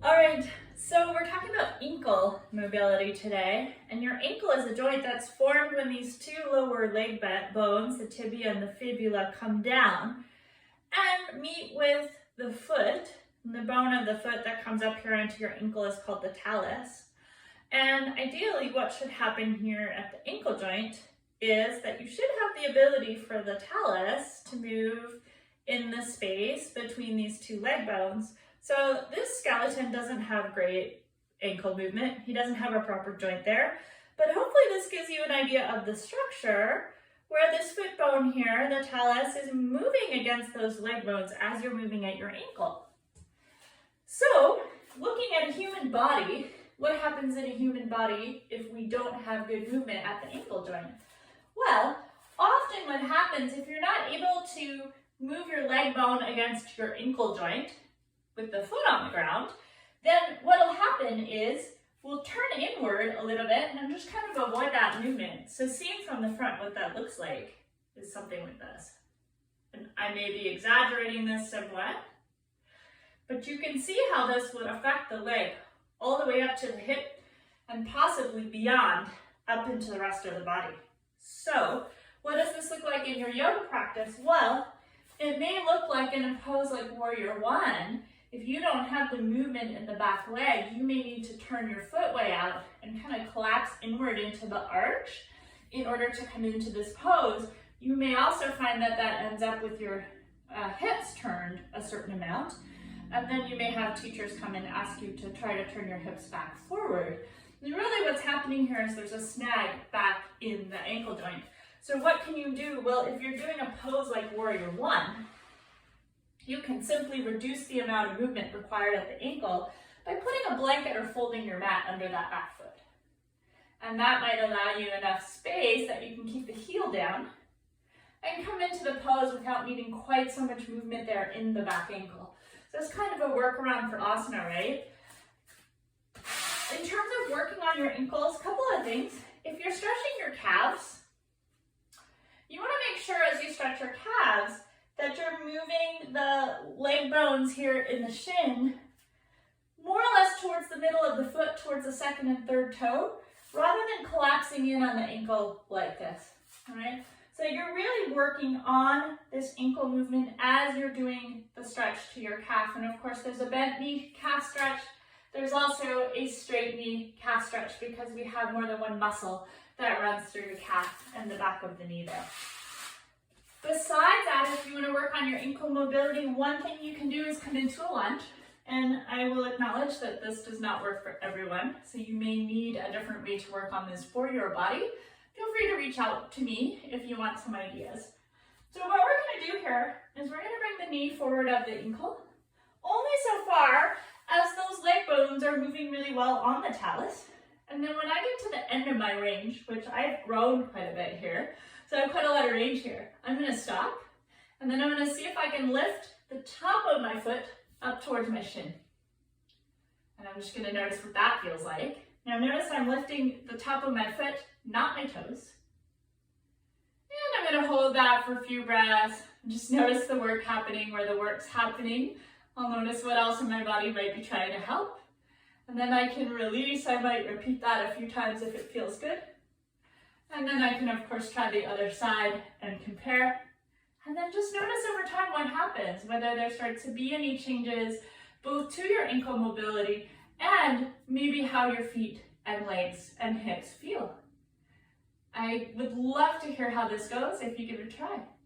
All right, so we're talking about ankle mobility today, and your ankle is a joint that's formed when these two lower leg bones, the tibia and the fibula, come down and meet with the foot. And the bone of the foot that comes up here onto your ankle is called the talus. And ideally, what should happen here at the ankle joint is that you should have the ability for the talus to move in the space between these two leg bones. So this skeleton doesn't have great ankle movement. He doesn't have a proper joint there, but hopefully this gives you an idea of the structure where this foot bone here, the talus, is moving against those leg bones as you're moving at your ankle. So looking at a human body, what happens in a human body if we don't have good movement at the ankle joint? Well, often what happens if you're not able to move your leg bone against your ankle joint with the foot on the ground, then what will happen is we'll turn inward a little bit and just kind of avoid that movement. So seeing from the front what that looks like is something like this. And I may be exaggerating this somewhat, but you can see how this would affect the leg all the way up to the hip and possibly beyond up into the rest of the body. So what does this look like in your yoga practice? Well, it may look like in a pose like Warrior One. If you don't have the movement in the back leg, you may need to turn your foot way out and kind of collapse inward into the arch in order to come into this pose. You may also find that that ends up with your hips turned a certain amount, and then you may have teachers come and ask you to try to turn your hips back forward. And really what's happening here is there's a snag back in the ankle joint. So what can you do? Well, if you're doing a pose like Warrior One, you can simply reduce the amount of movement required at the ankle by putting a blanket or folding your mat under that back foot. And that might allow you enough space that you can keep the heel down and come into the pose without needing quite so much movement there in the back ankle. So it's kind of a workaround for asana, right? In terms of working on your ankles, a couple of things. If you're stretching your calves, you want to make sure as you stretch your calves that you're moving the leg bones here in the shin more or less towards the middle of the foot, towards the second and third toe, rather than collapsing in on the ankle like this, all right? So you're really working on this ankle movement as you're doing the stretch to your calf. And of course, there's a bent knee calf stretch. There's also a straight knee calf stretch because we have more than one muscle that runs through your calf and the back of the knee there. Besides that, if you want to work on your ankle mobility, one thing you can do is come into a lunge. And I will acknowledge that this does not work for everyone. So you may need a different way to work on this for your body. Feel free to reach out to me if you want some ideas. So what we're going to do here is we're going to bring the knee forward of the ankle, only so far as those leg bones are moving really well on the talus. And then when I get to the end of my range, which I've grown quite a bit here, so I have quite a lot of range here, I'm going to stop, and then I'm going to see if I can lift the top of my foot up towards my shin. And I'm just going to notice what that feels like. Now notice I'm lifting the top of my foot, not my toes. And I'm going to hold that for a few breaths. Just notice the work happening where the work's happening. I'll notice what else in my body might be trying to help. And then I can release. I might repeat that a few times if it feels good. And then I can, of course, try the other side and compare. And then just notice over time what happens, whether there starts to be any changes both to your ankle mobility and maybe how your feet and legs and hips feel. I would love to hear how this goes if you give it a try.